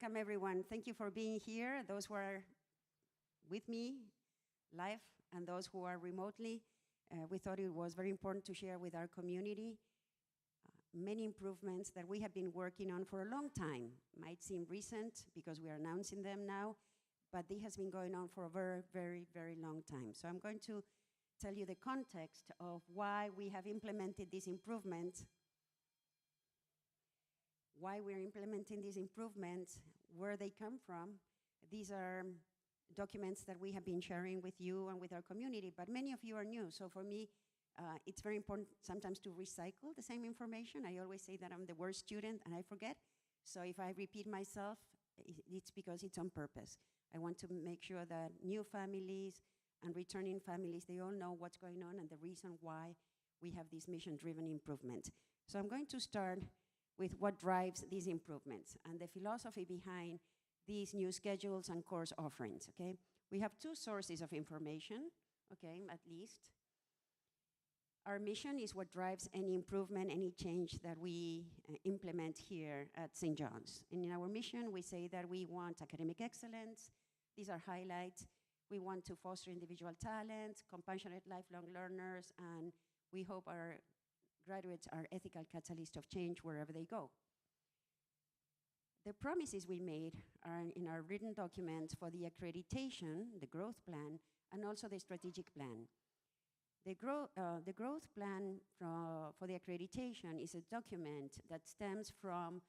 Welcome, everyone. Thank you for being here. Those who are with me live and those who are remotely. We thought it was very important to share with our community many improvements that we have been working on for a long time. Might seem recent because we are announcing them now, but this has been going on for a very, very, very long time. So I'm going to tell you the context of why we have implemented these improvements, why we're implementing these improvements, where they come from. These are documents that we have been sharing with you and with our community, but many of you are new. So for me, it's very important sometimes to recycle the same information. I always say that I'm the worst student and I forget. So if I repeat myself, it's because it's on purpose. I want to make sure that new families and returning families, they all know what's going on and the reason why we have this mission-driven improvement. So I'm going to start with what drives these improvements and the philosophy behind these new schedules and course offerings, okay? We have two sources of information, okay, at least. Our mission is what drives any improvement, any change that we implement here at St. John's. And in our mission, we say that we want academic excellence. These are highlights. We want to foster individual talent, compassionate lifelong learners, and we hope our graduates are ethical catalysts of change wherever they go. The promises we made are in our written documents for the accreditation, the growth plan, and also the strategic plan. The growth plan for the accreditation is a document that stems from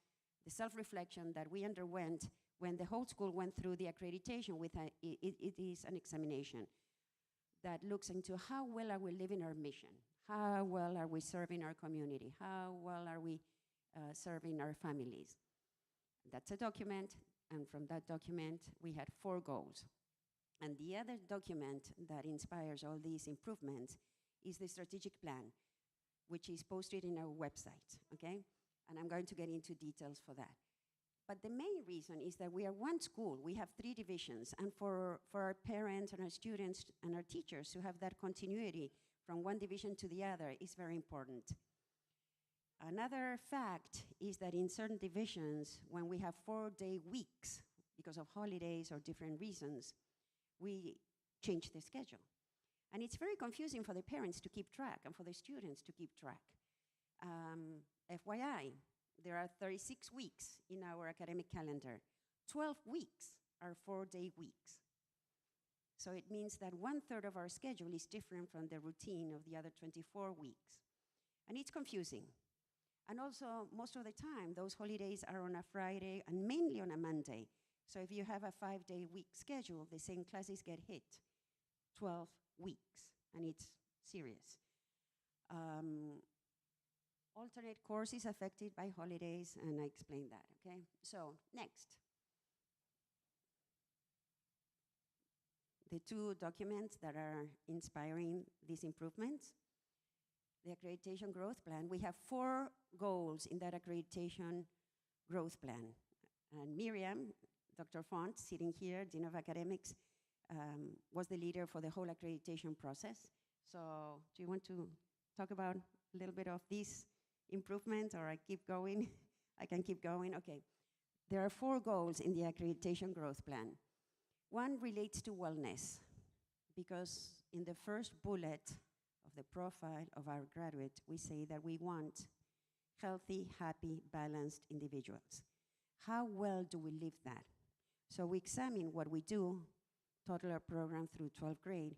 the self-reflection that we underwent when the whole school went through the accreditation with it is an examination that looks into how well are we living our mission, how well are we serving our community, how well are we serving our families. That's a document, and from that document, we had 4 goals. And the other document that inspires all these improvements is the strategic plan, which is posted in our website, okay? And I'm going to get into details for that. But the main reason is that we are one school. We have 3 divisions, and for our parents and our students and our teachers to have that continuity from one division to the other is very important. Another fact is that in certain divisions, when we have 4-day weeks because of holidays or different reasons, we change the schedule. And it's very confusing for the parents to keep track and for the students to keep track. FYI, there are 36 weeks in our academic calendar. 12 weeks are 4-day weeks. So it means that 1/3 of our schedule is different from the routine of the other 24 weeks. And it's confusing. And also, most of the time, those holidays are on a Friday and mainly on a Monday. So if you have a 5-day week schedule, the same classes get hit 12 weeks, and it's serious. Alternate courses affected by holidays, and I explained that, okay? So, next. The 2 documents that are inspiring these improvements. The accreditation growth plan. We have 4 goals in that accreditation growth plan. And Miriam, Dr. Font, sitting here, Dean of Academics, was the leader for the whole accreditation process. So do you want to talk about a little bit of these improvements, or I keep going? I can keep going, okay. There are 4 goals in the accreditation growth plan. One relates to wellness, because in the first bullet of the profile of our graduate, we say that we want healthy, happy, balanced individuals. How well do we live that? So we examine what we do, total our program through 12th grade,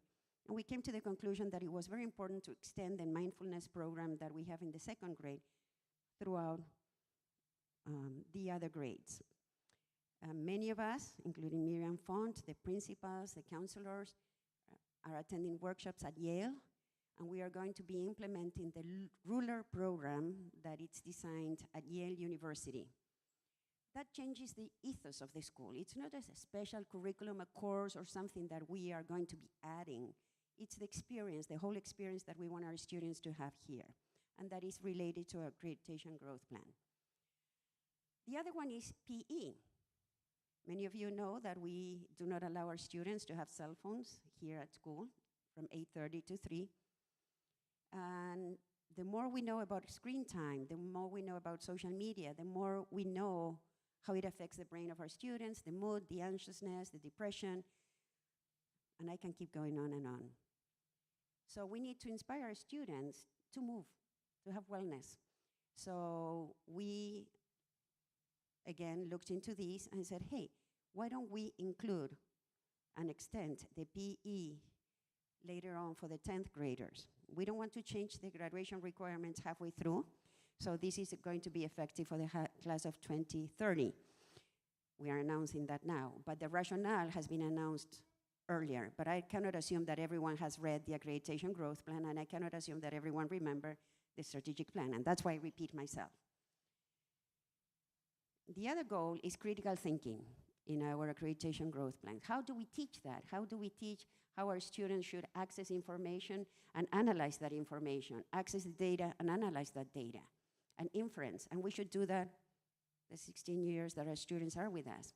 and we came to the conclusion that it was very important to extend the mindfulness program that we have in the 2nd grade throughout the other grades. Many of us, including Miriam Font, the principals, the counselors, are attending workshops at Yale, and we are going to be implementing the ruler program that it's designed at Yale University. That changes the ethos of the school. It's not a special curriculum, a course, or something that we are going to be adding. It's the experience, the whole experience that we want our students to have here, and that is related to our accreditation growth plan. The other one is PE. Many of you know that we do not allow our students to have cell phones here at school from 8:30 to 3. And the more we know about screen time, the more we know about social media, the more we know how it affects the brain of our students, the mood, the anxiousness, the depression, and I can keep going on and on. So we need to inspire our students to move, to have wellness. So we, again, looked into this and said, hey, why don't we include and extend the PE later on for the 10th graders? We don't want to change the graduation requirements halfway through, so this is going to be effective for the class of 2030. We are announcing that now, but the rationale has been announced earlier, but I cannot assume that everyone has read the accreditation growth plan, and I cannot assume that everyone remember the strategic plan, and that's why I repeat myself. The other goal is critical thinking in our accreditation growth plan. How do we teach that? How do we teach how our students should access information and analyze that information, access the data and analyze that data, and inference? And we should do that the 16 years that our students are with us.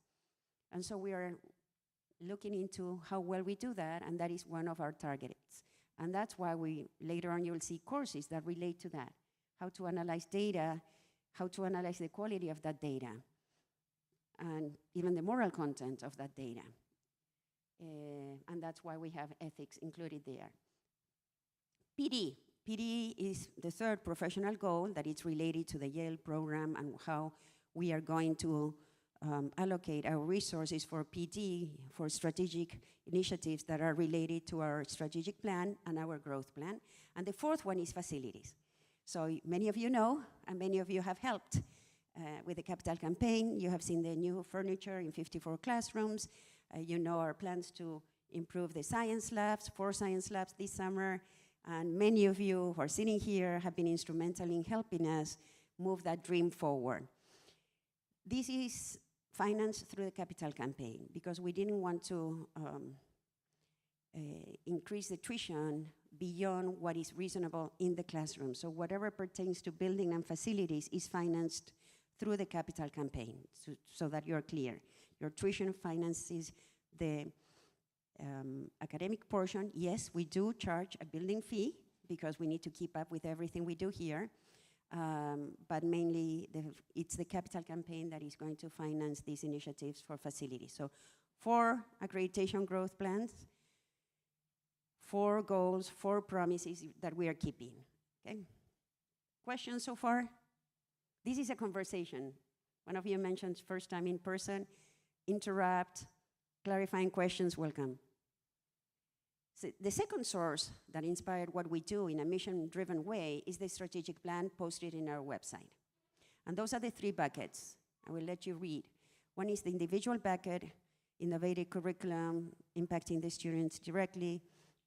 And so we are looking into how well we do that, and that is one of our targets. And that's why later on you will see courses that relate to that, how to analyze data, how to analyze the quality of that data, and even the moral content of that data. And that's why we have ethics included there. PD. PD is the third professional goal that is related to the Yale program and how we are going to allocate our resources for PD, for strategic initiatives that are related to our strategic plan and our growth plan. And the fourth one is facilities. So many of you know, and many of you have helped with the Capital Campaign. You have seen the new furniture in 54 classrooms. You know our plans to improve the science labs, 4 science labs this summer. And many of you who are sitting here have been instrumental in helping us move that dream forward. This is financed through the Capital Campaign because we didn't want to increase the tuition beyond what is reasonable in the classroom. So whatever pertains to building and facilities is financed through the Capital Campaign, so that you're clear. Your tuition finances the academic portion. Yes, we do charge a building fee because we need to keep up with everything we do here. But mainly, it's the Capital Campaign that is going to finance these initiatives for facilities. So 4 accreditation growth plans, 4 goals, 4 promises that we are keeping, okay? Questions so far? This is a conversation. One of you mentioned first time in person, interrupt, clarifying questions, welcome. So the second source that inspired what we do in a mission-driven way is the strategic plan posted in our website. And those are the 3 buckets. I will let you read. One is the individual bucket, innovative curriculum, impacting the students directly,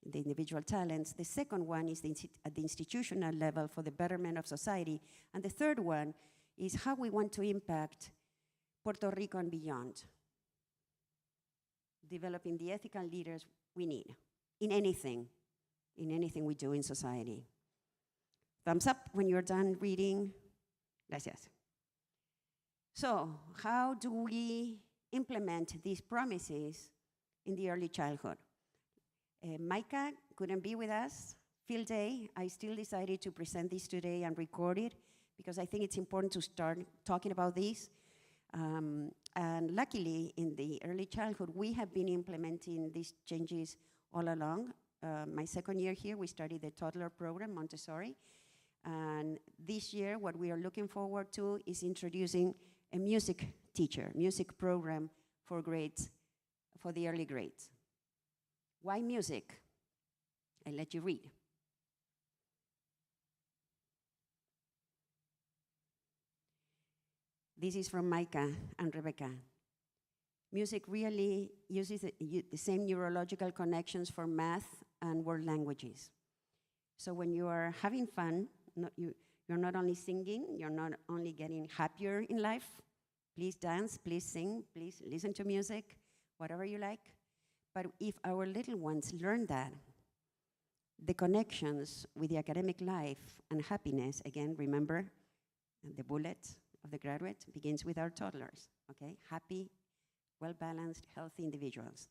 the individual talents. The second one is at the institutional level for the betterment of society. And the third one is how we want to impact Puerto Rico and beyond, developing the ethical leaders we need in anything we do in society. Thumbs up when you're done reading. Gracias. So, how do we implement these promises in the early childhood? Micah couldn't be with us, field day. I still decided to present this today and record it because I think it's important to start talking about this. And luckily, in the early childhood, we have been implementing these changes all along. My second year here, we started the toddler program, Montessori. And this year, what we are looking forward to is introducing a music teacher, music program for grades, for the early grades. Why music? I'll let you read. This is from Micah and Rebecca. Music really uses the same neurological connections for math and world languages. So when you are having fun, you're not only singing, you're not only getting happier in life. Please dance, please sing, please listen to music, whatever you like. But if our little ones learn that, the connections with the academic life and happiness, again, remember, the bullet of the graduate begins with our toddlers, okay? Happy, well-balanced, healthy individuals.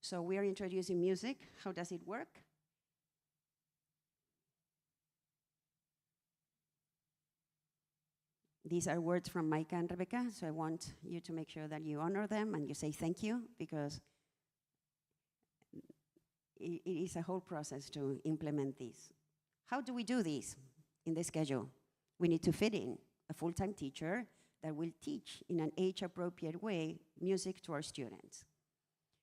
So we are introducing music. How does it work? these are words from Micah and Rebecca, so I want you to make sure that you honor them and you say thank you, because it is a whole process to implement this. How do we do this in the schedule? We need to fit in a full-time teacher that will teach in an age-appropriate way music to our students.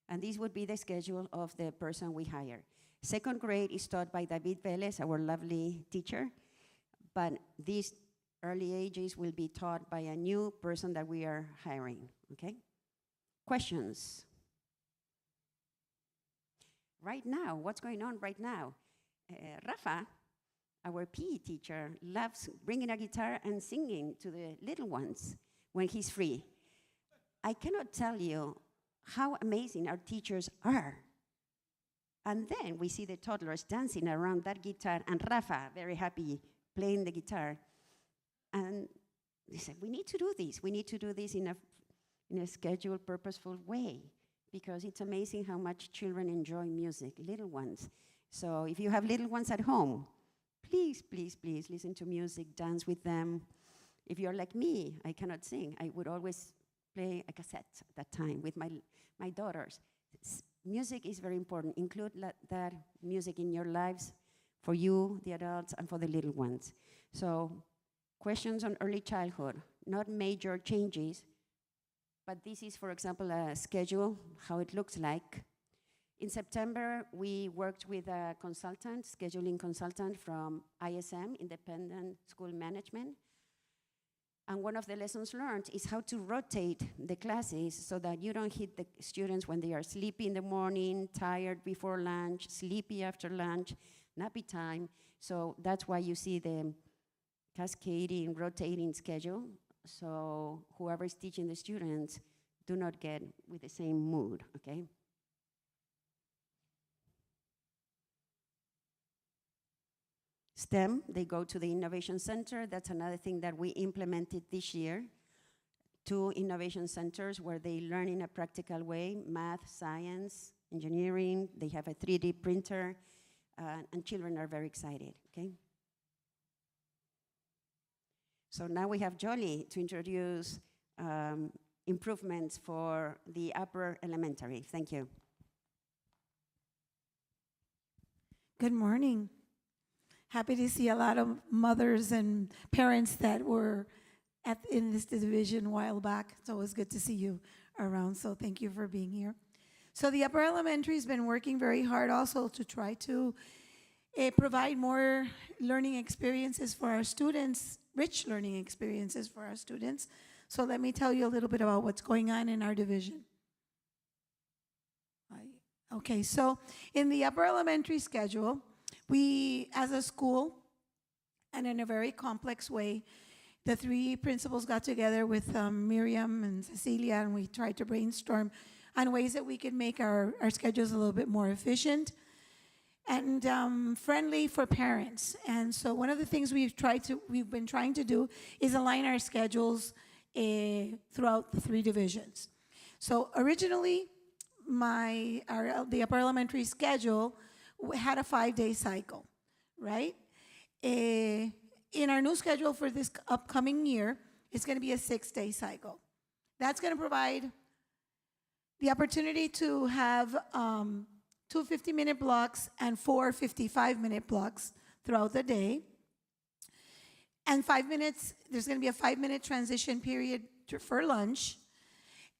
And this would be the schedule of the person we hire. Second grade is taught by David Velez, our lovely teacher, but these early ages will be taught by a new person that we are hiring, okay? Questions? Right now, what's going on right now? Rafa, our PE teacher, loves bringing a guitar and singing to the little ones when he's free. I cannot tell you how amazing our teachers are. And then we see the toddlers dancing around that guitar, and Rafa, very happy, playing the guitar. And they said, we need to do this. We need to do this in a scheduled, purposeful way, because it's amazing how much children enjoy music, little ones. So if you have little ones at home, please, please, please listen to music, dance with them. If you're like me, I cannot sing. I would always play a cassette at that time with my daughters. Music is very important. Include that music in your lives for you, the adults, and for the little ones. So questions on early childhood, not major changes, but this is, for example, a schedule, how it looks like. In September, we worked with a consultant, scheduling consultant from ISM, Independent School Management. And one of the lessons learned is how to rotate the classes so that you don't hit the students when they are sleepy in the morning, tired before lunch, sleepy after lunch, nappy time. So that's why you see the cascading, rotating schedule. So whoever is teaching the students do not get with the same mood, okay? STEM, they go to the Innovation Center. That's another thing that we implemented this year. 2 innovation centers where they learn in a practical way, math, science, engineering. They have a 3D printer, and children are very excited, okay? So now we have Jolie to introduce improvements for the upper elementary. Thank you. Good morning. Happy to see a lot of mothers and parents that were in this division a while back. It's always good to see you around, so thank you for being here. So the upper elementary has been working very hard also to try to provide more learning experiences for our students, rich learning experiences for our students. So let me tell you a little bit about what's going on in our division. Okay, so in the upper elementary schedule, we, as a school, and in a very complex way, the 3 principals got together with Miriam and Cecilia, and we tried to brainstorm on ways that we could make our schedules a little bit more efficient and friendly for parents. And so one of the things we've been trying to do is align our schedules throughout the 3 divisions. So originally, the upper elementary schedule had a 5-day cycle, right? In our new schedule for this upcoming year, it's going to be a 6-day cycle. That's going to provide the opportunity to have 2 50-minute blocks and 4 55-minute blocks throughout the day. And 5 minutes, there's going to be a 5-minute transition period for lunch.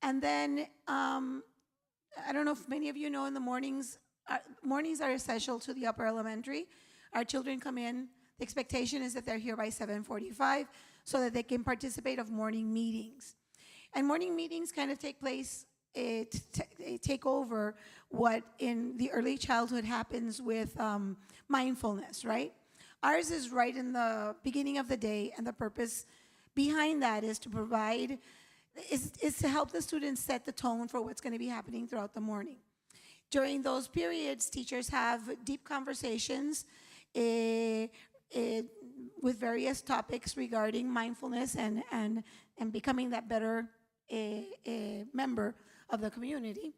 And then, I don't know if many of you know, in the mornings are essential to the upper elementary. Our children come in. The expectation is that they're here by 7:45 so that they can participate of morning meetings. And morning meetings kind of take place, take over what in the early childhood happens with mindfulness, right? Ours is right in the beginning of the day, and the purpose behind that is to provide, is to help the students set the tone for what's going to be happening throughout the morning. During those periods, teachers have deep conversations with various topics regarding mindfulness and becoming that better member of the community.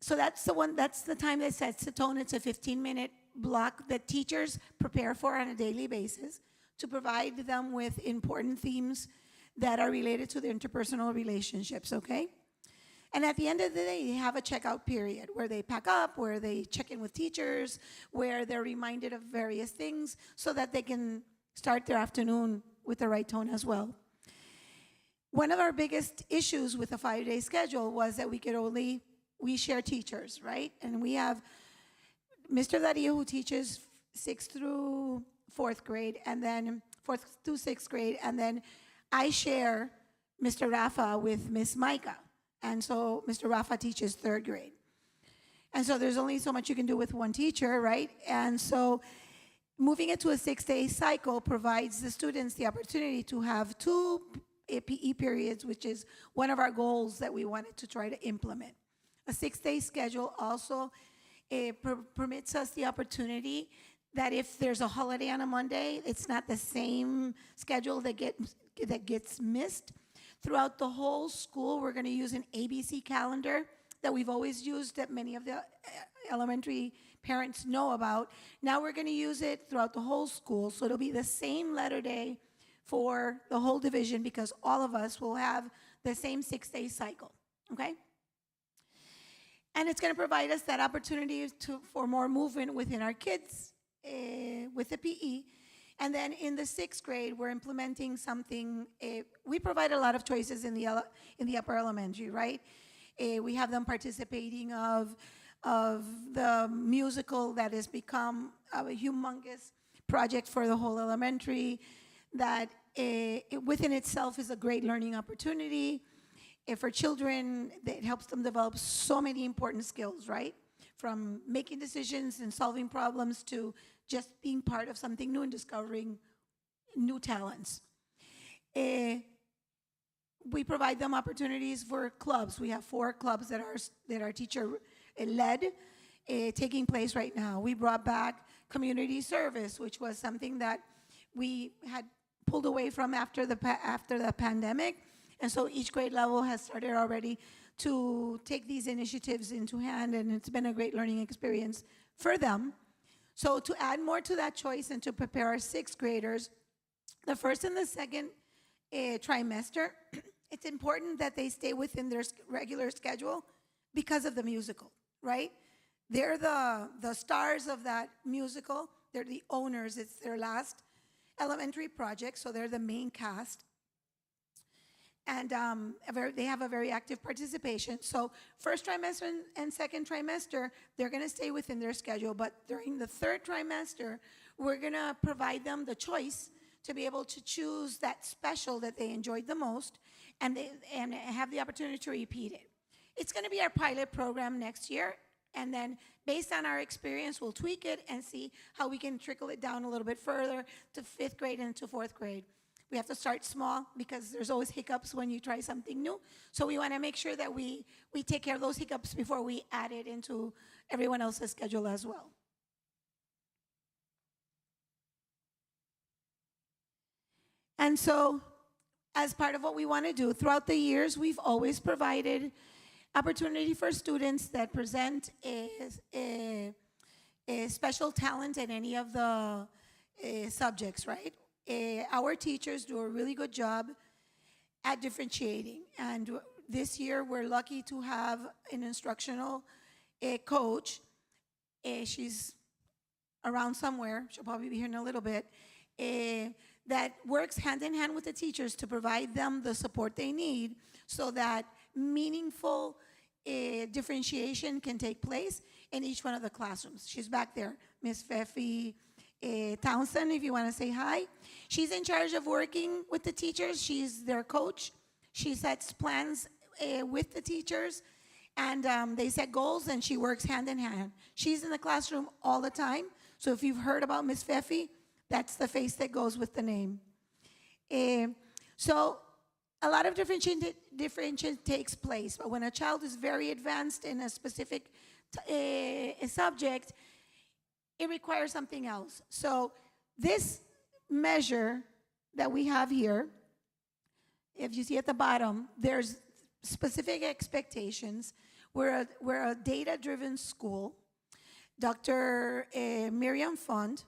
So that's the time that sets the tone. It's a 15-minute block that teachers prepare for on a daily basis to provide them with important themes that are related to their interpersonal relationships, okay? And at the end of the day, they have a checkout period where they pack up, where they check in with teachers, where they're reminded of various things so that they can start their afternoon with the right tone as well. One of our biggest issues with a 5-day schedule was that we share teachers, right? And we have Mr. Dario, who teaches 6th through 4th grade, and then 4th through 6th grade, and then I share Mr. Rafa with Miss Micah. And so Mr. Rafa teaches 3rd grade. And so there's only so much you can do with one teacher, right? And so moving it to a 6-day cycle provides the students the opportunity to have 2 PE periods, which is one of our goals that we wanted to try to implement. A 6-day schedule also permits us the opportunity that if there's a holiday on a Monday, it's not the same schedule that gets missed. Throughout the whole school, we're going to use an ABC calendar that we've always used, that many of the elementary parents know about. Now we're going to use it throughout the whole school, so it'll be the same letter day for the whole division because all of us will have the same 6-day cycle, okay? And it's going to provide us that opportunity for more movement within our kids with the PE. And then in the 6th grade, we're implementing something. We provide a lot of choices in the upper elementary, right? We have them participating of the musical that has become a humongous project for the whole elementary, that within itself is a great learning opportunity. For children, it helps them develop so many important skills, right? From making decisions and solving problems to just being part of something new and discovering new talents. We provide them opportunities for clubs. We have 4 clubs that are teacher-led, taking place right now. We brought back community service, which was something that we had pulled away from after the pandemic. And so each grade level has started already to take these initiatives into hand, and it's been a great learning experience for them. So to add more to that choice and to prepare our 6th graders, the first and the second trimester, it's important that they stay within their regular schedule because of the musical, right? They're the stars of that musical. They're the owners. It's their last elementary project, so they're the main cast. And they have a very active participation. So first trimester and second trimester, they're going to stay within their schedule. But during the 3rd trimester, we're going to provide them the choice to be able to choose that special that they enjoyed the most and have the opportunity to repeat it. It's going to be our pilot program next year. And then based on our experience, we'll tweak it and see how we can trickle it down a little bit further to 5th grade and to 4th grade. We have to start small because there's always hiccups when you try something new. So we want to make sure that we take care of those hiccups before we add it into everyone else's schedule as well. And so as part of what we want to do, throughout the years, we've always provided opportunity for students that present a special talent in any of the subjects, right? Our teachers do a really good job at differentiating. And this year, we're lucky to have an instructional coach. She's around somewhere. She'll probably be here in a little bit. That works hand in hand with the teachers to provide them the support they need so that meaningful differentiation can take place in each one of the classrooms. She's back there, Miss Fefi Townsend, if you want to say hi. She's in charge of working with the teachers. She's their coach. She sets plans with the teachers, and they set goals, and she works hand in hand. She's in the classroom all the time, so if you've heard about Miss Fefi, that's the face that goes with the name. So a lot of differentiation takes place, but when a child is very advanced in a specific subject, it requires something else. So this measure that we have here, if you see at the bottom, there's specific expectations. We're a data-driven school. Dr. Miriam Fund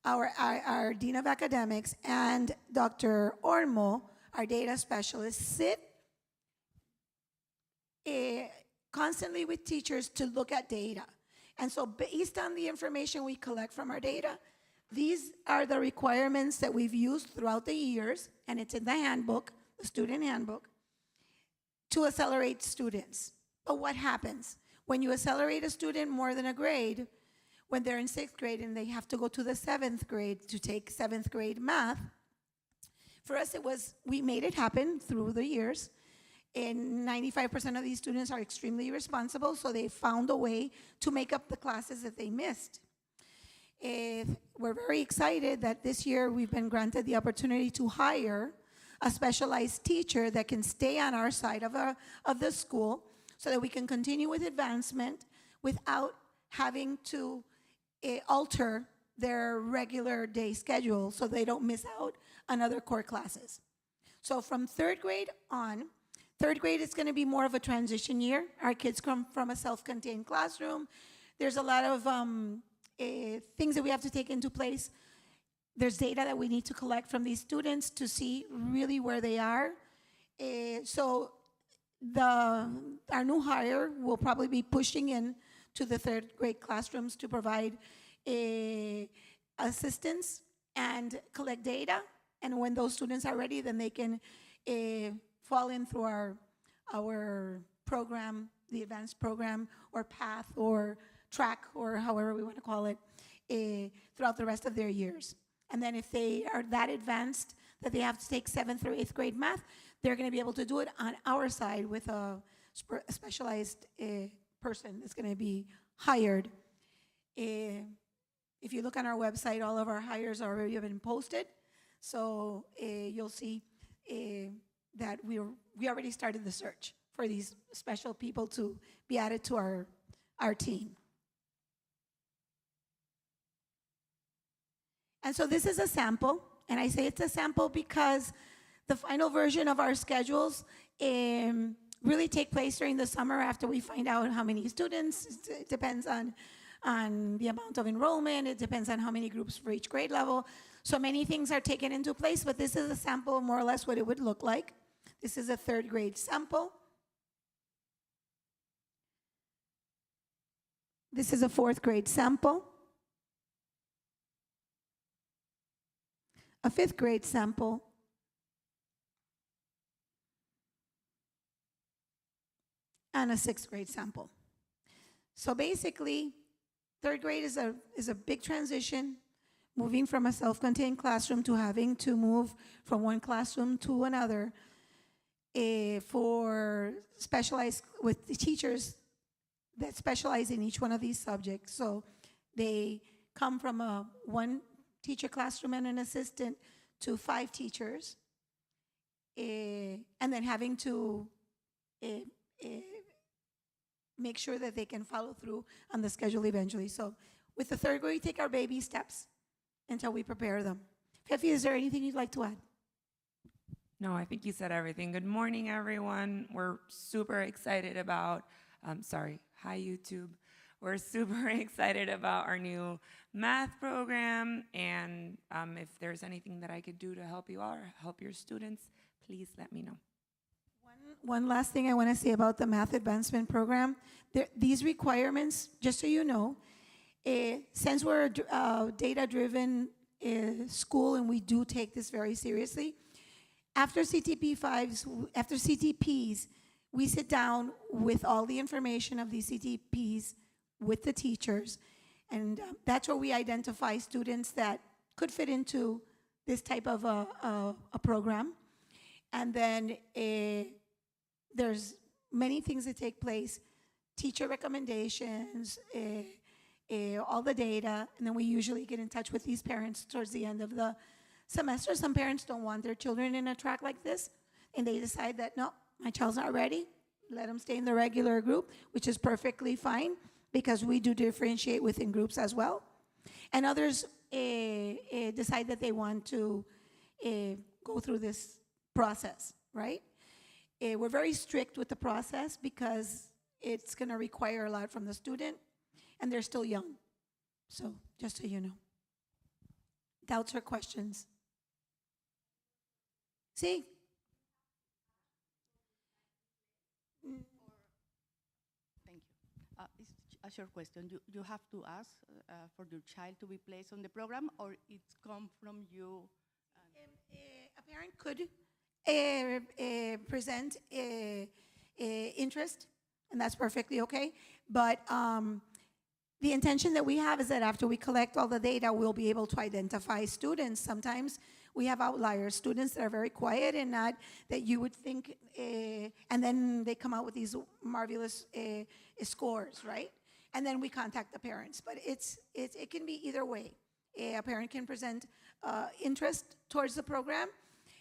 our Dean of Academics, and Dr. Ormo, our data specialist, sit constantly with teachers to look at data. And so based on the information we collect from our data, these are the requirements that we've used throughout the years, and it's in the handbook, the student handbook, to accelerate students. But what happens? When you accelerate a student more than a grade, when they're in 6th grade and they have to go to the 7th grade to take 7th grade math, for us we made it happen through the years. And 95% of these students are extremely responsible, so they found a way to make up the classes that they missed. We're very excited that this year we've been granted the opportunity to hire a specialized teacher that can stay on our side of the school so that we can continue with advancement without having to alter their regular day schedule so they don't miss out on other core classes. So from 3rd grade on, 3rd grade is going to be more of a transition year. Our kids come from a self-contained classroom. There's a lot of things that we have to take into place. There's data that we need to collect from these students to see really where they are. So our new hire will probably be pushing in to the 3rd grade classrooms to provide assistance and collect data. And when those students are ready, then they can fall in through our program, the advanced program, or path, or track, or however we want to call it, throughout the rest of their years. And then if they are that advanced that they have to take 7th through 8th grade math, they're going to be able to do it on our side with a specialized person that's going to be hired. If you look on our website, all of our hires already have been posted. So you'll see that we already started the search for these special people to be added to our team. And so this is a sample, and I say it's a sample because the final version of our schedules really take place during the summer after we find out how many students. It depends on the amount of enrollment. It depends on how many groups for each grade level. So many things are taken into place, but this is a sample of more or less what it would look like. This is a 3rd grade sample. This is a 4th grade sample. A 5th grade sample. And a 6th grade sample. So basically, 3rd grade is a big transition, moving from a self-contained classroom to having to move from one classroom to another for specialized, with the teachers that specialize in each one of these subjects. So they come from a one teacher classroom and an assistant to 5 teachers, and then having to make sure that they can follow through on the schedule eventually. So with the 3rd grade, we take our baby steps until we prepare them. Fefi, is there anything you'd like to add? No, I think you said everything. Good morning, everyone. We're super excited about, hi, YouTube. We're super excited about our new math program, and if there's anything that I could do to help you out or help your students, please let me know. One last thing I want to say about the math advancement program. These requirements, just so you know, since we're a data-driven school and we do take this very seriously, after CTPs, we sit down with all the information of these CTPs with the teachers, and that's where we identify students that could fit into this type of a program. And then there's many things that take place, teacher recommendations, all the data, and then we usually get in touch with these parents towards the end of the semester. Some parents don't want their children in a track like this, and they decide that, no, my child's not ready, let them stay in the regular group, which is perfectly fine, because we do differentiate within groups as well. And others decide that they want to go through this process, right? We're very strict with the process because it's going to require a lot from the student, and they're still young. So just so you know. Doubts or questions? See? Thank you. It's a short question. You have to ask for your child to be placed on the program, or it's come from you? A parent could present interest, and that's perfectly okay. But the intention that we have is that after we collect all the data, we'll be able to identify students. Sometimes we have outliers, students that are very quiet and not that you would think, and then they come out with these marvelous scores, right? And then we contact the parents. But it can be either way. A parent can present interest towards the program,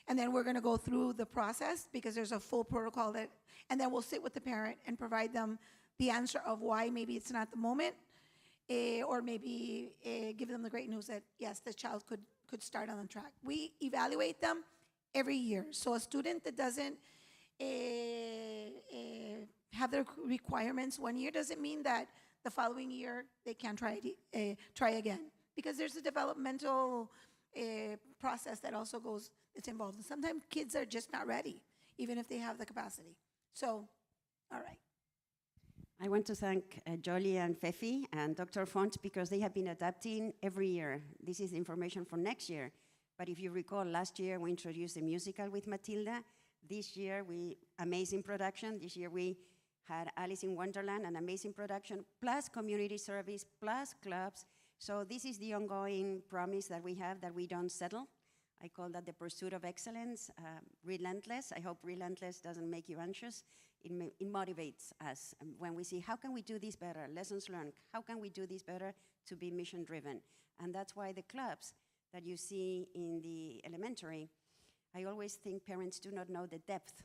and then we're going to go through the process because there's a full protocol that, and then we'll sit with the parent and provide them the answer of why maybe it's not the moment, or maybe give them the great news that yes, the child could start on the track. We evaluate them every year. So a student that doesn't have their requirements one year doesn't mean that the following year they can't try again, because there's a developmental process that also goes, it's involved. And sometimes kids are just not ready, even if they have the capacity. So, all right. I want to thank Jolie and Fefi and Dr. Font because they have been adapting every year. This is information for next year. But if you recall, last year we introduced the musical with Matilda. This year amazing production. This year we had Alice in Wonderland, an amazing production, plus community service, plus clubs. So this is the ongoing promise that we have, that we don't settle. I call that the pursuit of excellence, relentless. I hope relentless doesn't make you anxious. It motivates us when we see how can we do this better, lessons learned, how can we do this better to be mission driven. And that's why the clubs that you see in the elementary, I always think parents do not know the depth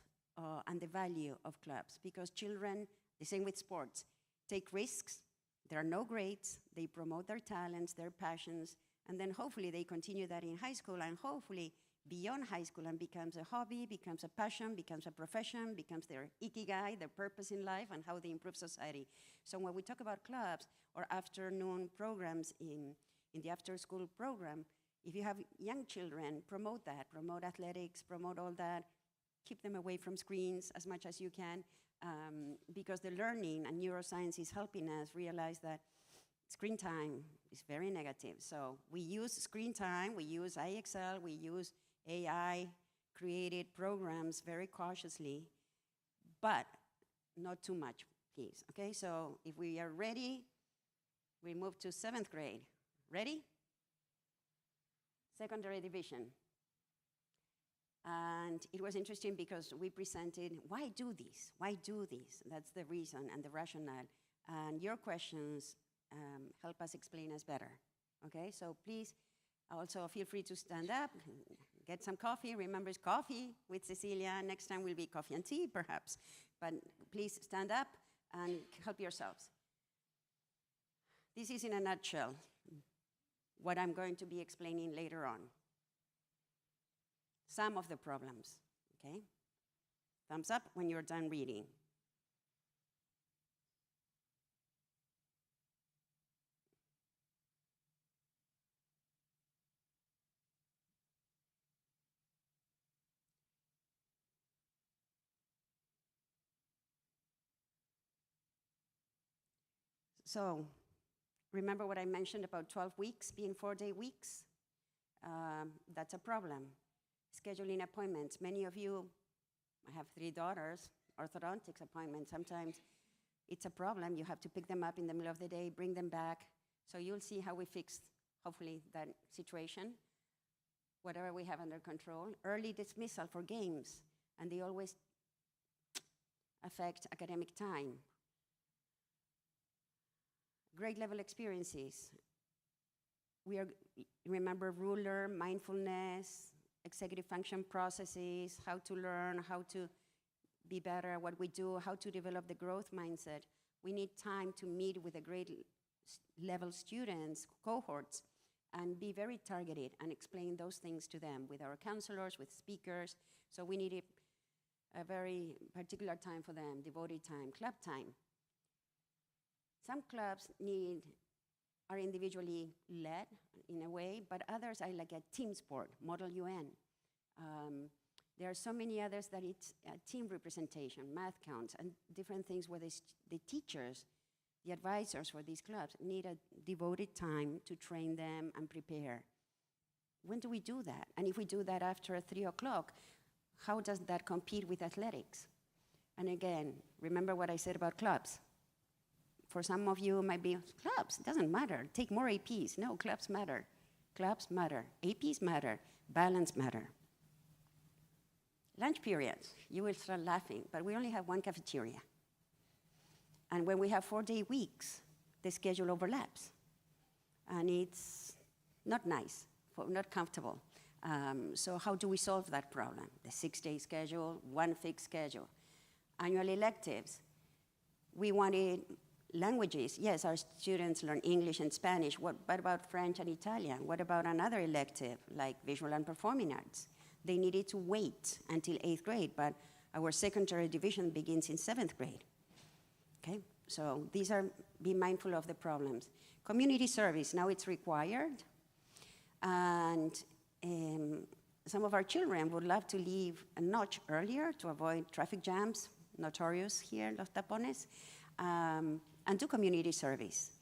and the value of clubs, because children, the same with sports, take risks, there are no grades, they promote their talents, their passions, and then hopefully they continue that in high school, and hopefully beyond high school, and becomes a hobby, becomes a passion, becomes a profession, becomes their ikigai, their purpose in life, and how they improve society. So when we talk about clubs or afternoon programs in the after-school program, if you have young children, promote that, promote athletics, promote all that, keep them away from screens as much as you can, because the learning and neuroscience is helping us realize that screen time is very negative. So we use screen time, we use IXL, we use AI-created programs very cautiously, but not too much, please, okay? So if we are ready, we move to 7th grade. Ready? Secondary division. And it was interesting because we presented, why do this? Why do this? That's the reason and the rationale. And your questions help us explain us better, okay? So please, also feel free to stand up, get some coffee. Remember, it's coffee with Cecilia. Next time will be coffee and tea, perhaps. But please stand up and help yourselves. This is in a nutshell what I'm going to be explaining later on. Some of the problems, okay? Thumbs up when you're done reading. So, remember what I mentioned about 12 weeks being 4-day weeks? That's a problem. Scheduling appointments. Many of you, I have 3 daughters, orthodontics appointments. Sometimes it's a problem. You have to pick them up in the middle of the day, bring them back. So you'll see how we fix, hopefully, that situation, whatever we have under control. Early dismissal for games, and they always affect academic time. Grade level experiences. Remember ruler, mindfulness, executive function processes, how to learn, how to be better at what we do, how to develop the growth mindset. We need time to meet with the grade level students, cohorts, and be very targeted and explain those things to them with our counselors, with speakers. So we need a very particular time for them, devoted time, club time. Some clubs need are individually led in a way, but others are like a team sport, Model UN. There are so many others that it's team representation, math counts, and different things where the teachers, the advisors for these clubs need a devoted time to train them and prepare. When do we do that? And if we do that after 3 o'clock, how does that compete with athletics? And again, remember what I said about clubs. For some of you, it might be, clubs, it doesn't matter. Take more APs. No, clubs matter. Clubs matter. APs matter. Balance matter. Lunch periods, you will start laughing, but we only have one cafeteria. And when we have 4-day weeks, the schedule overlaps. And it's not nice, not comfortable. So how do we solve that problem? The 6-day schedule, one fixed schedule. Annual electives, we wanted languages. Yes, our students learn English and Spanish. What about French and Italian? What about another elective, like visual and performing arts? They needed to wait until 8th grade, but our secondary division begins in 7th grade. Okay, so these are, be mindful of the problems. Community service, now it's required. And some of our children would love to leave a notch earlier to avoid traffic jams, notorious here, Los Tapones, and do community service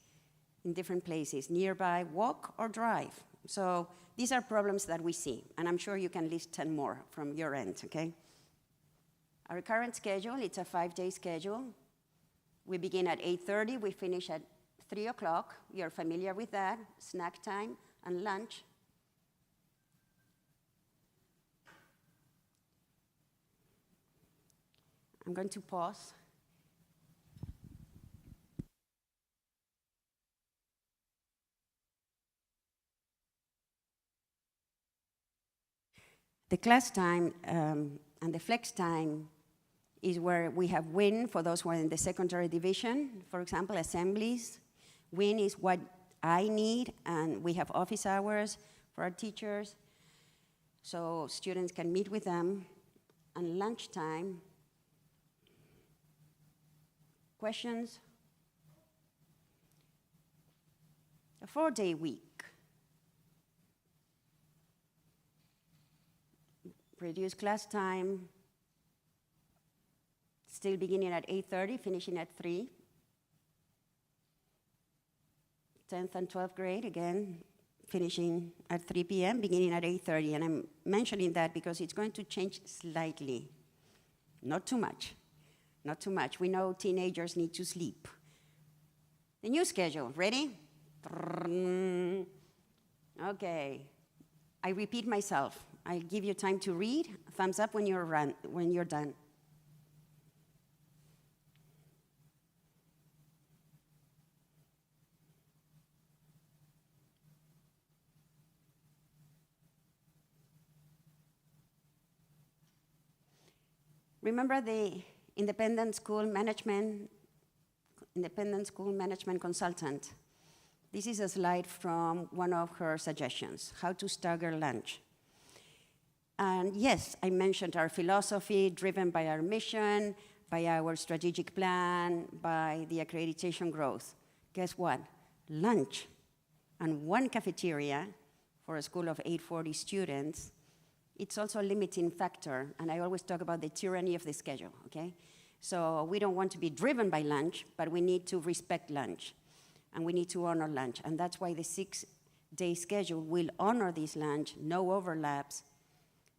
in different places, nearby, walk or drive. So these are problems that we see, and I'm sure you can list 10 more from your end, okay? Our current schedule, it's a 5-day schedule. We begin at 8:30, we finish at 3 o'clock. You're familiar with that, snack time and lunch. I'm going to pause. The class time and the flex time is where we have WIN for those who are in the secondary division. For example, assemblies. WIN is what I need, and we have office hours for our teachers, so students can meet with them. And lunchtime, questions? A 4-day week. Reduced class time, still beginning at 8:30, finishing at 3. 10th and 12th grade, again, finishing at 3 p.m., beginning at 8:30. And I'm mentioning that because it's going to change slightly. Not too much. Not too much. We know teenagers need to sleep. The new schedule, ready? Okay. I repeat myself. I'll give you time to read. Thumbs up when you're done. Remember the independent school management consultant. This is a slide from one of her suggestions, how to stagger lunch. And yes, I mentioned our philosophy driven by our mission, by our strategic plan, by the accreditation growth. Guess what? Lunch and one cafeteria for a school of 840 students, it's also a limiting factor, and I always talk about the tyranny of the schedule, okay? So we don't want to be driven by lunch, but we need to respect lunch, and we need to honor lunch, and that's why the 6-day schedule will honor this lunch, no overlaps,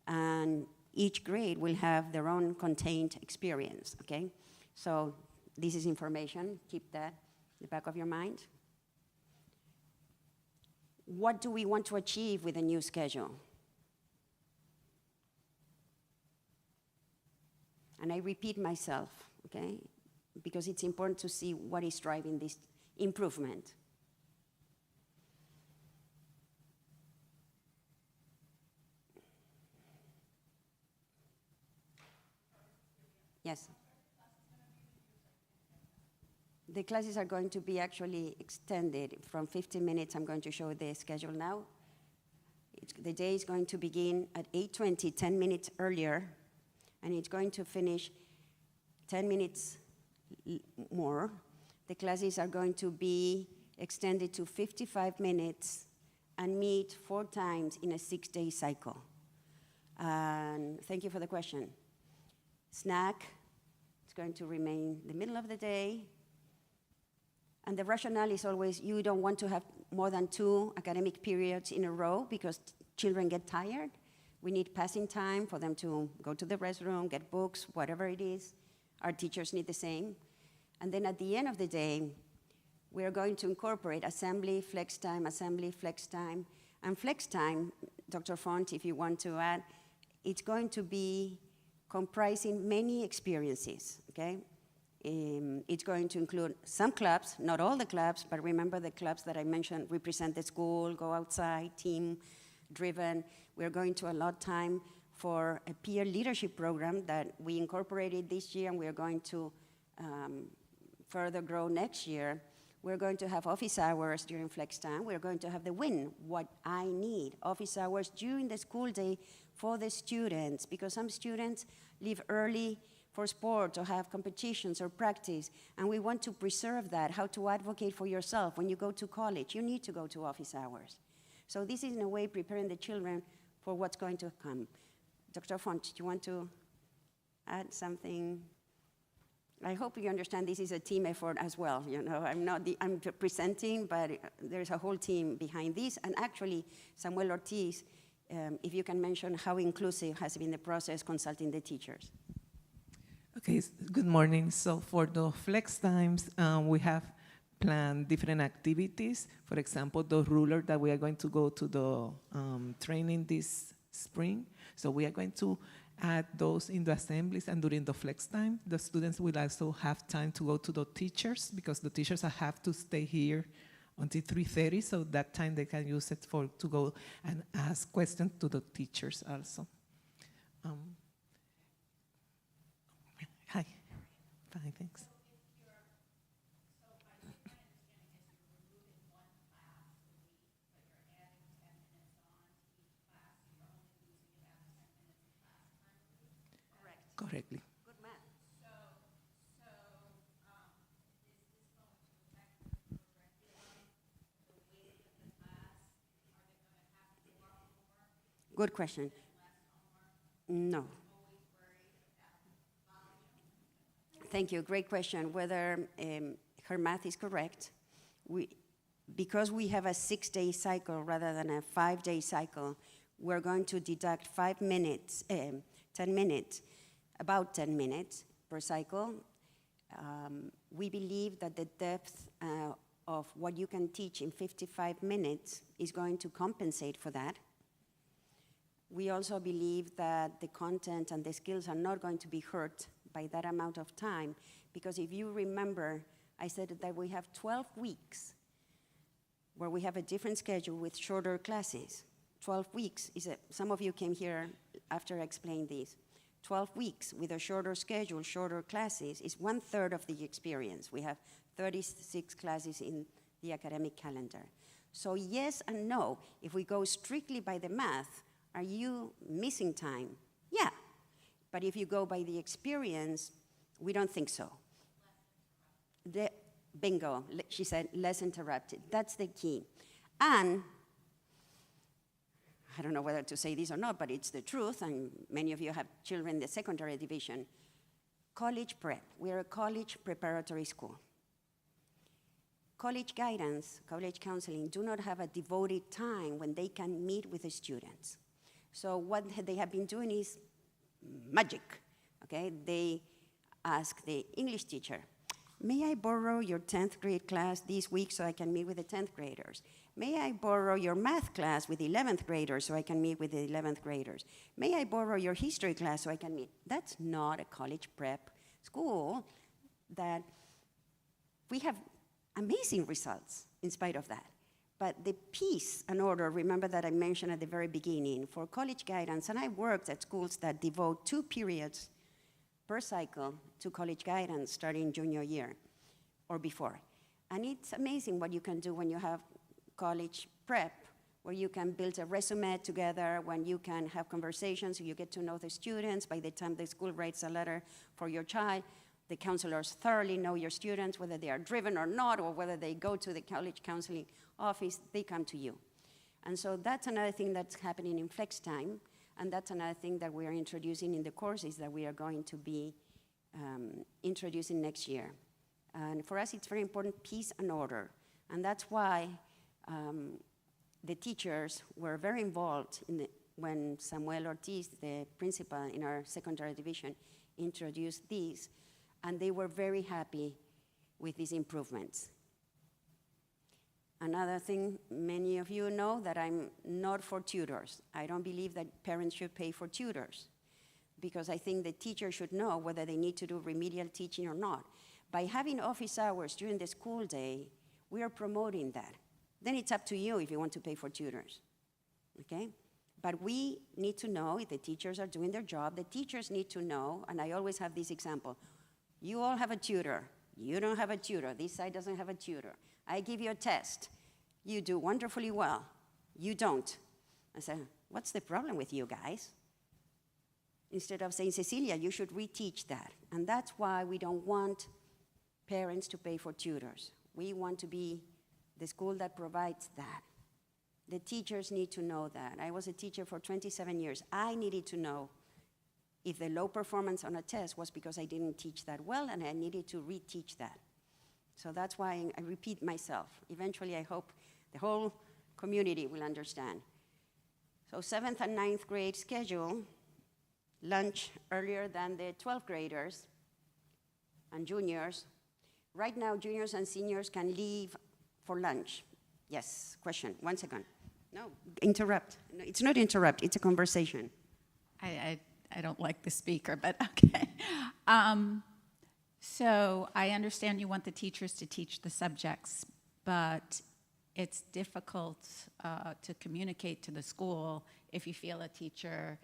and each grade will have their own contained experience, okay? So this is information, keep that in the back of your mind. What do we want to achieve with the new schedule? And I repeat myself, okay? Because it's important to see what is driving this improvement. Yes. The classes are going to be actually extended from 15 minutes. I'm going to show the schedule now. The day is going to begin at 8:20, 10 minutes earlier, and it's going to finish 10 minutes more. The classes are going to be extended to 55 minutes and meet 4 times in a 6-day cycle. And thank you for the question. Snack, it's going to remain the middle of the day. And the rationale is always you don't want to have more than 2 academic periods in a row because children get tired. We need passing time for them to go to the restroom, get books, whatever it is. Our teachers need the same. And then at the end of the day, we are going to incorporate assembly, flex time, and flex time, Dr. Font, if you want to add, it's going to be comprising many experiences, okay? It's going to include some clubs, not all the clubs, but remember the clubs that I mentioned represent the school, go outside, team-driven. We're going to allot time for a peer leadership program that we incorporated this year, and we're going to further grow next year. We're going to have office hours during flex time. We're going to have the WIN, what I need, office hours during the school day for the students, because some students leave early for sport or have competitions or practice, and we want to preserve that, how to advocate for yourself. When you go to college, you need to go to office hours. So this is in a way preparing the children for what's going to come. Dr. Font, do you want to add something? I hope you understand this is a team effort as well. You know, I'm presenting, but there's a whole team behind this. And actually, Samuel Ortiz, if you can mention how inclusive has been the process consulting the teachers. Okay, good morning. So for the flex times, we have planned different activities. For example, the ruler that we are going to go to the training this spring. So we are going to add those in the assemblies, and during the flex time, the students will also have time to go to the teachers, because the teachers have to stay here until 3:30, so that time they can use it to go and ask questions to the teachers also. Hi. Fine, thanks. Correctly. Good math. Good question. No. Thank you. Great question. Whether her math is correct, because we have a 6-day cycle rather than a 5-day cycle, we're going to deduct 5 minutes, 10 minutes, about 10 minutes per cycle. We believe that the depth of what you can teach in 55 minutes is going to compensate for that. We also believe that the content and the skills are not going to be hurt by that amount of time, because if you remember, I said that we have 12 weeks where we have a different schedule with shorter classes. 12 weeks is some of you came here after I explained this. 12 weeks with a shorter schedule, shorter classes, is 1/3 of the experience. We have 36 classes in the academic calendar. So yes and no. If we go strictly by the math, are you missing time? Yeah. But if you go by the experience, we don't think so. Bingo, she said, less interrupted. That's the key. And I don't know whether to say this or not, but it's the truth, and many of you have children in the secondary division. College prep, we're a college preparatory school. College guidance, college counseling do not have a devoted time when they can meet with the students. So what they have been doing is magic, okay? They ask the English teacher, may I borrow your 10th grade class this week so I can meet with the 10th graders? May I borrow your math class with 11th graders so I can meet with the 11th graders? May I borrow your history class so I can meet? That's not a college prep school. That we have amazing results in spite of that. But the peace and order, remember that I mentioned at the very beginning, for college guidance, and I worked at schools that devote 2 periods per cycle to college guidance starting junior year or before. And it's amazing what you can do when you have college prep, where you can build a resume together, when you can have conversations, you get to know the students. By the time the school writes a letter for your child, The counselors thoroughly know your students, whether they are driven or not, or whether they go to the college counseling office, they come to you. And so that's another thing that's happening in Flex Time, and that's another thing that we are introducing in the courses that we are going to be introducing next year. And for us, it's very important, peace and order. And that's why the teachers were very involved when Samuel Ortiz, the principal in our secondary division, introduced these, and they were very happy with these improvements. Another thing, many of you know that I'm not for tutors. I don't believe that parents should pay for tutors, because I think the teacher should know whether they need to do remedial teaching or not. By having office hours during the school day, we are promoting that. Then it's up to you if you want to pay for tutors, okay? But we need to know if the teachers are doing their job. The teachers need to know, and I always have this example. You all have a tutor. You don't have a tutor. This side doesn't have a tutor. I give you a test. You do wonderfully well. You don't. I say, what's the problem with you guys? Instead of saying, Cecilia, you should reteach that. And that's why we don't want parents to pay for tutors. We want to be the school that provides that. The teachers need to know that. I was a teacher for 27 years. I needed to know if the low performance on a test was because I didn't teach that well, and I needed to reteach that. So that's why I repeat myself. Eventually, I hope the whole community will understand. So 7th and 9th grade schedule, lunch earlier than the 12th graders and juniors. Right now, juniors and seniors can leave for lunch. Yes, question, 1 second. No, interrupt. No, it's not interrupt, it's a conversation. I don't like the speaker, but okay. So I understand you want the teachers to teach the subjects, but it's difficult to communicate to the school if you feel a teacher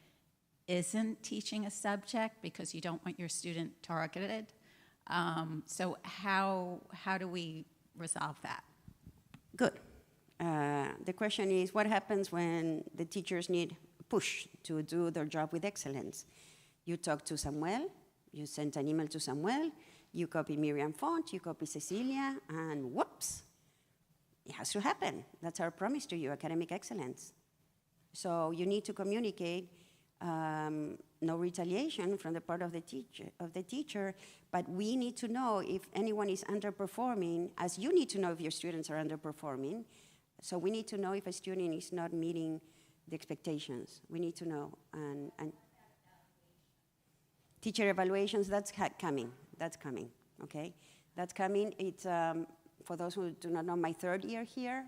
isn't teaching a subject because you don't want your student targeted. So how do we resolve that? Good. The question is, what happens when the teachers need a push to do their job with excellence? You talk to Samuel, you send an email to Samuel, you copy Miriam Font, you copy Cecilia, and whoops, it has to happen. That's our promise to you, academic excellence. So you need to communicate no retaliation from the part of the teacher, but we need to know if anyone is underperforming, as you need to know if your students are underperforming. So we need to know if a student is not meeting the expectations. We need to know. And teacher evaluations, that's coming. That's coming, okay? That's coming. It's, for those who do not know, my 3rd year here.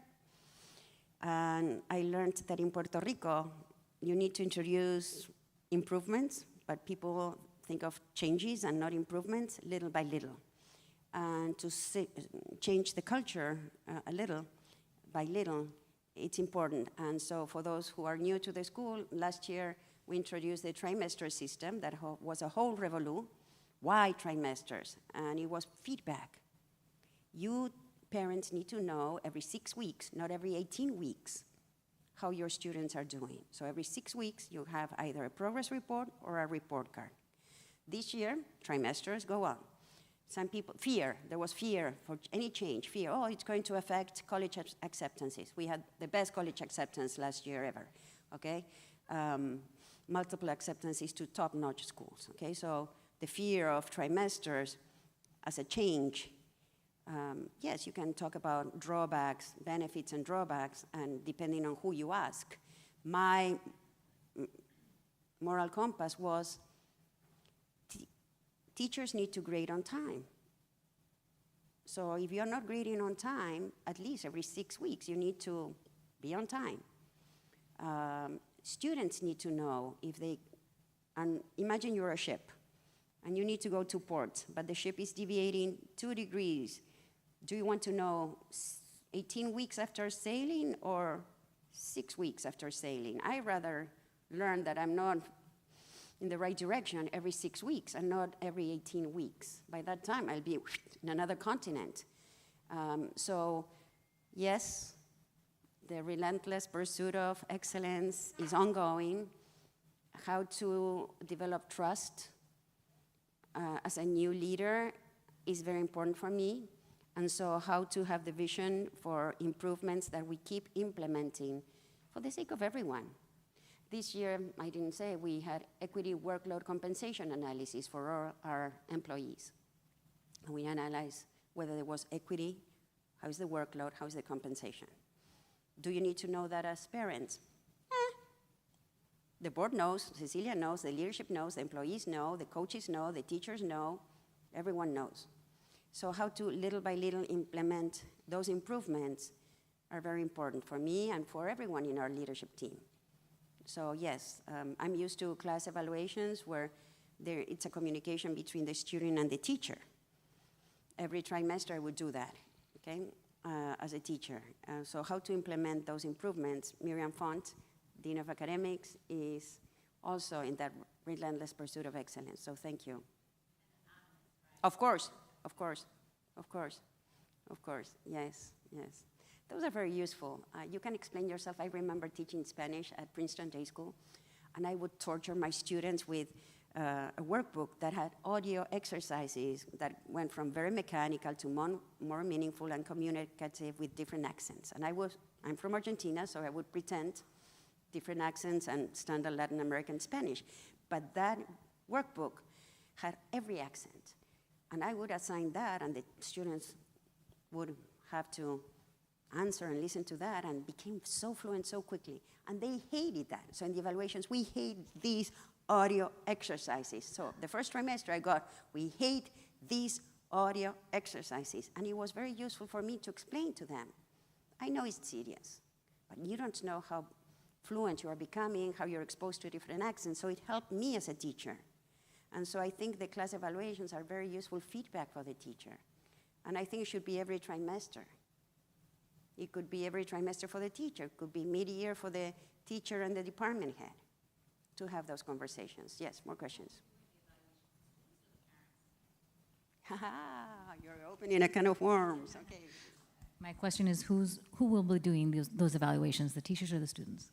And I learned that in Puerto Rico, you need to introduce improvements, but people think of changes and not improvements, little by little. And to change the culture a little by little, it's important. And so for those who are new to the school, last year we introduced the trimester system that was a whole revolute. Why trimesters? And it was feedback. You parents need to know every 6 weeks, not every 18 weeks, how your students are doing. So every 6 weeks, you have either a progress report or a report card. This year, trimesters go on. Some people, there was fear for any change, oh, it's going to affect college acceptances. We had the best college acceptance last year ever, okay? Multiple acceptances to top-notch schools, okay? So the fear of trimesters as a change, yes, you can talk about drawbacks, benefits and drawbacks, and depending on who you ask. My moral compass was teachers need to grade on time. So if you're not grading on time, at least every 6 weeks, you need to be on time. Students need to know if they, and imagine you're a ship, and you need to go to port, but the ship is deviating 2 degrees. Do you want to know 18 weeks after sailing or 6 weeks after sailing? I'd rather learn that I'm not in the right direction every 6 weeks and not every 18 weeks. By that time, I'll be in another continent. So yes, the relentless pursuit of excellence is ongoing. How to develop trust as a new leader is very important for me. And so how to have the vision for improvements that we keep implementing for the sake of everyone. This year, I didn't say, we had equity workload compensation analysis for all our employees. And we analyzed whether there was equity, how is the workload, how is the compensation. Do you need to know that as parents? The board knows, Cecilia knows, the leadership knows, the employees know, the coaches know, the teachers know, everyone knows. So how to little by little implement those improvements are very important for me and for everyone in our leadership team. So yes, I'm used to class evaluations where it's a communication between the student and the teacher. Every trimester I would do that, okay, as a teacher. So how to implement those improvements, Miriam Font, Dean of Academics, is also in that relentless pursuit of excellence, so thank you. Of course, of course, of course, of course, yes, yes. Those are very useful. You can explain yourself. I remember teaching Spanish at Princeton Day School, and I would torture my students with a workbook that had audio exercises that went from very mechanical to more meaningful and communicative with different accents. And I'm from Argentina, so I would pretend different accents and standard Latin American Spanish. But that workbook had every accent. And I would assign that, and the students would have to answer and listen to that, and became so fluent so quickly. And they hated that. So in the evaluations, we hate these audio exercises. So the first trimester I got, we hate these audio exercises. And it was very useful for me to explain to them. I know it's serious, but you don't know how fluent you are becoming, how you're exposed to different accents. So it helped me as a teacher. And so I think the class evaluations are very useful feedback for the teacher. And I think it should be every trimester. It could be every trimester for the teacher. It could be mid-year for the teacher and the department head to have those conversations. Yes, more questions? You're opening a can of worms. Okay. My question is, who will be doing those evaluations, the teachers or the students?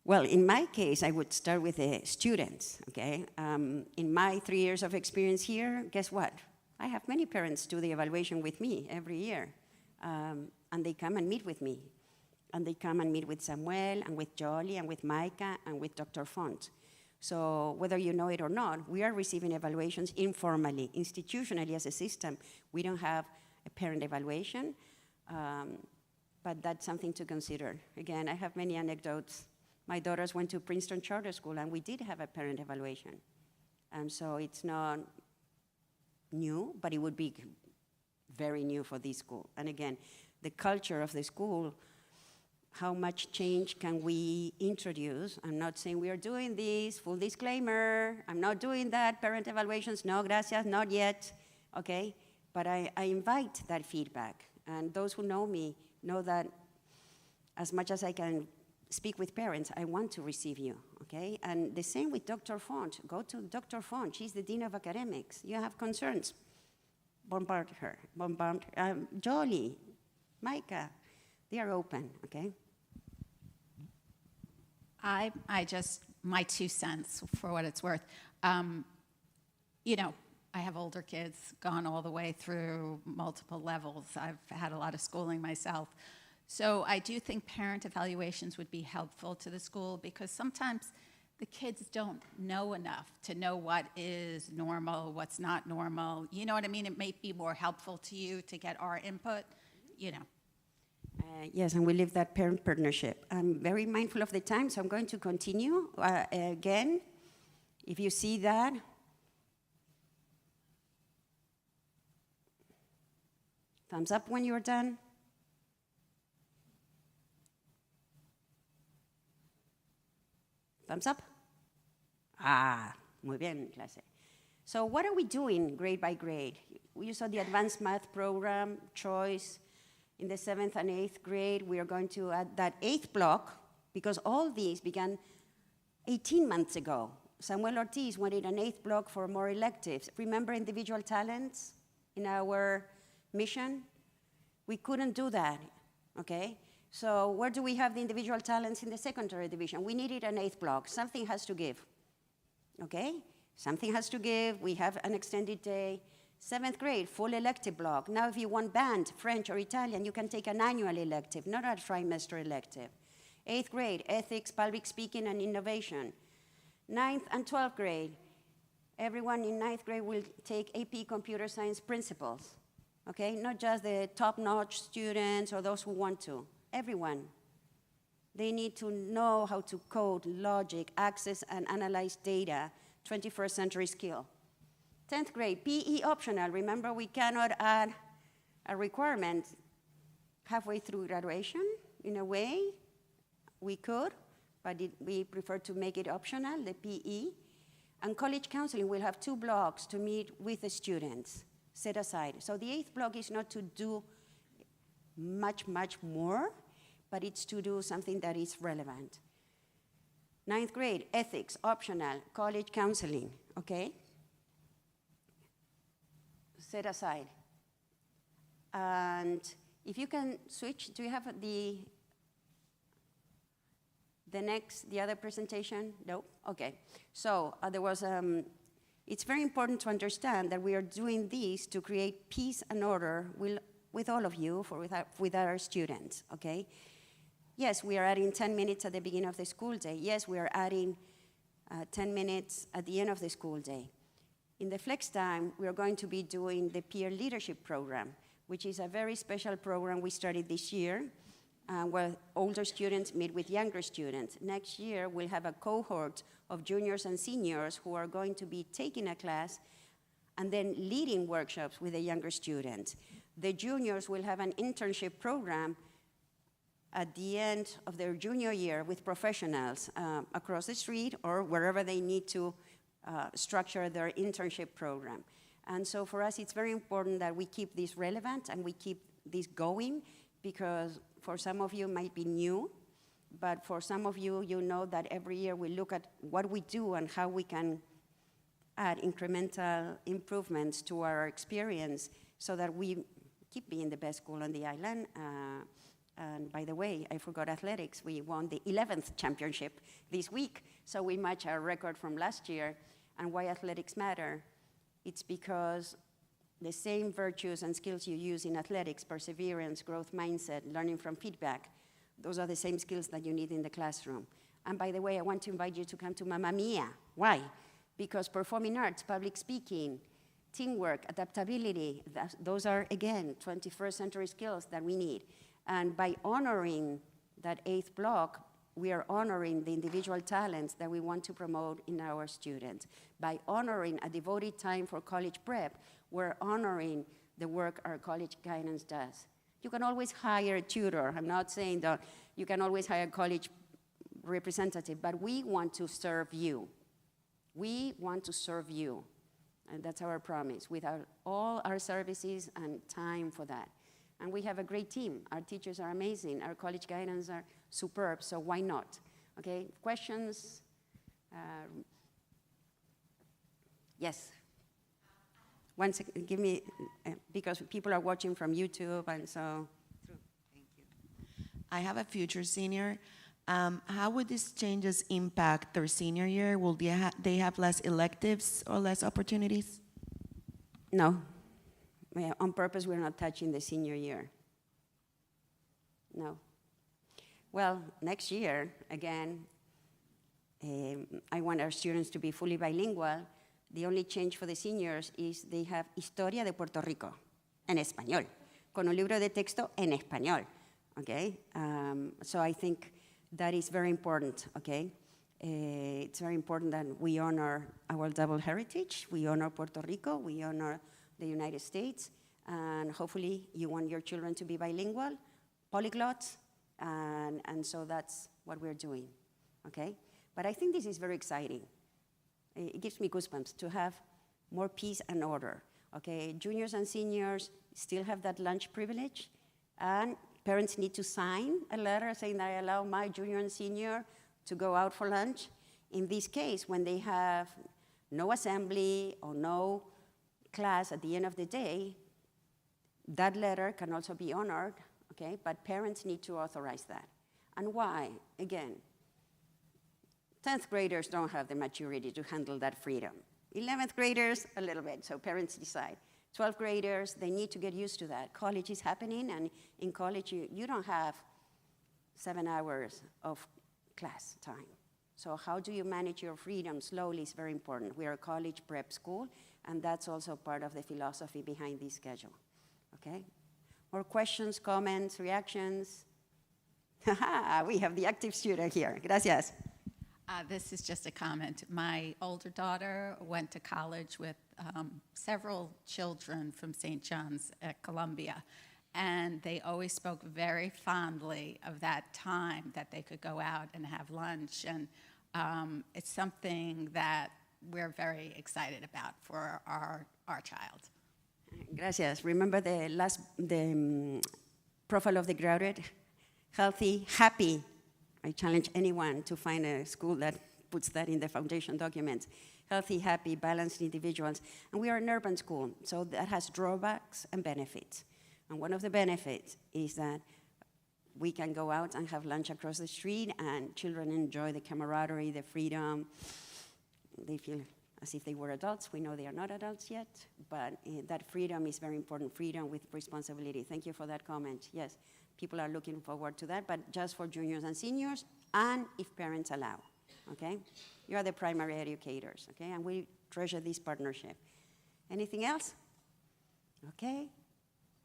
Well, in my case, I would start with the students, okay? In my 3 years of experience here, guess what? I have many parents do the evaluation with me every year. And they come and meet with me. And they come and meet with Samuel, and with Jolie, and with Micah, and with Dr. Font. So whether you know it or not, we are receiving evaluations informally. Institutionally, as a system, we don't have a parent evaluation, but that's something to consider. Again, I have many anecdotes. My daughters went to Princeton Charter School, and we did have a parent evaluation. So it's not new, but it would be very new for this school. And again, the culture of the school, how much change can we introduce? I'm not saying we are doing this, full disclaimer, I'm not doing that, parent evaluations, no, gracias, not yet, okay? But I invite that feedback. And those who know me know that as much as I can speak with parents, I want to receive you, okay? And the same with Dr. Font. Go to Dr. Font, she's the Dean of Academics. You have concerns, bombard her, Jolie, Micah, they are open, okay? My 2 cents for what it's worth. You know, I have older kids, gone all the way through multiple levels. I've had a lot of schooling myself. So I do think parent evaluations would be helpful to the school because sometimes the kids don't know enough to know what is normal, what's not normal. You know what I mean? It may be more helpful to you to get our input, you know. Yes, and we live that parent partnership. I'm very mindful of the time, so I'm going to continue. Again, if you see that, thumbs up when you're done. Thumbs up? Muy bien, clase. So what are we doing grade by grade? You saw the advanced math program, choice. In the 7th and 8th grade, we are going to add that 8th block, because all these began 18 months ago. Samuel Ortiz wanted an 8th block for more electives. Remember individual talents in our mission? We couldn't do that, okay? So where do we have the individual talents in the secondary division? We needed an 8th block. Something has to give, okay? Something has to give. We have an extended day. 7th grade, full elective block. Now, if you want band, French or Italian, you can take an annual elective, not a trimester elective. 8th grade, ethics, public speaking, and innovation. 9th and 12th grade, everyone in 9th grade will take AP Computer Science Principles, okay? Not just the top-notch students or those who want to. Everyone. They need to know how to code, logic, access, and analyze data, 21st century skill. 10th grade, PE optional. Remember, we cannot add a requirement halfway through graduation. In a way, we could, but we prefer to make it optional, the PE. And college counseling will have 2 blocks to meet with the students, set aside. So the 8th block is not to do much, much more, but it's to do something that is relevant. 9th grade, ethics, optional, college counseling, okay? Set aside. And if you can switch, do you have the other presentation? No? Okay. So there was, it's very important to understand that we are doing this to create peace and order with all of you, with our students, okay? Yes, we are adding 10 minutes at the beginning of the school day. Yes, we are adding 10 minutes at the end of the school day. In the Flex Time, we are going to be doing the Peer Leadership Program, which is a very special program we started this year, where older students meet with younger students. Next year, we'll have a cohort of juniors and seniors who are going to be taking a class and then leading workshops with the younger students. The juniors will have an internship program at the end of their junior year with professionals across the street or wherever they need to structure their internship program. And so for us, it's very important that we keep this relevant and we keep this going, because for some of you it might be new, but for some of you, you know that every year we look at what we do and how we can add incremental improvements to our experience so that we keep being the best school on the island. And by the way, I forgot athletics. We won the 11th championship this week, so we match our record from last year. And why athletics matter? It's because the same virtues and skills you use in athletics, perseverance, growth mindset, learning from feedback, those are the same skills that you need in the classroom. And by the way, I want to invite you to come to Mamma Mia. Why? Because performing arts, public speaking, teamwork, adaptability, those are, again, 21st century skills that we need. And by honoring that 8th block, we are honoring the individual talents that we want to promote in our students. By honoring a devoted time for college prep, we're honoring the work our college guidance does. You can always hire a tutor. I'm not saying that you can always hire a college representative, but we want to serve you. We want to serve you. And that's our promise, with all our services and time for that. And we have a great team. Our teachers are amazing. Our college guidance are superb, so why not? Okay, questions? Yes. One second, give me, because people are watching from YouTube, and so. Thank you. I have a future senior. How would these changes impact their senior year? Will they have less electives or less opportunities? No. On purpose, we're not touching the senior year. No. Well, next year, again, I want our students to be fully bilingual. The only change for the seniors is they have Historia de Puerto Rico, en español, con un libro de texto en español, okay? So I think that is very important, okay? It's very important that we honor our double heritage. We honor Puerto Rico, we honor the United States, and hopefully you want your children to be bilingual, polyglots, and so that's what we're doing, okay? But I think this is very exciting. It gives me goosebumps to have more peace and order, okay? Juniors and seniors still have that lunch privilege, and parents need to sign a letter saying that I allow my junior and senior to go out for lunch. In this case, when they have no assembly or no class at the end of the day, that letter can also be honored, okay? But parents need to authorize that. And why? Again, 10th graders don't have the maturity to handle that freedom. 11th graders, a little bit, so parents decide. 12th graders, they need to get used to that. College is happening, and in college, you don't have 7 hours of class time. So how do you manage your freedom slowly is very important. We are a college prep school, and that's also part of the philosophy behind this schedule, okay? More questions, comments, reactions? We have the active student here. Gracias. This is just a comment. My older daughter went to college with several children from St. John's at Columbia, and they always spoke very fondly of that time that they could go out and have lunch, and it's something that we're very excited about for our child. Gracias. Remember the profile of the graduate? Healthy, happy. I challenge anyone to find a school that puts that in the foundation documents. Healthy, happy, balanced individuals. And we are an urban school, so that has drawbacks and benefits. And one of the benefits is that we can go out and have lunch across the street, and children enjoy the camaraderie, the freedom. They feel as if they were adults. We know they are not adults yet, but that freedom is very important, freedom with responsibility. Thank you for that comment. Yes, people are looking forward to that, but just for juniors and seniors, and if parents allow, okay? You are the primary educators, okay? And we treasure this partnership. Anything else? Okay.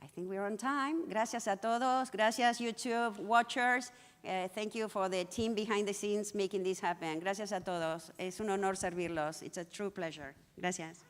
I think we're on time. Gracias a todos. Gracias, YouTube watchers. Thank you for the team behind the scenes making this happen. Gracias a todos. Es un honor servirlos. It's a true pleasure. Gracias.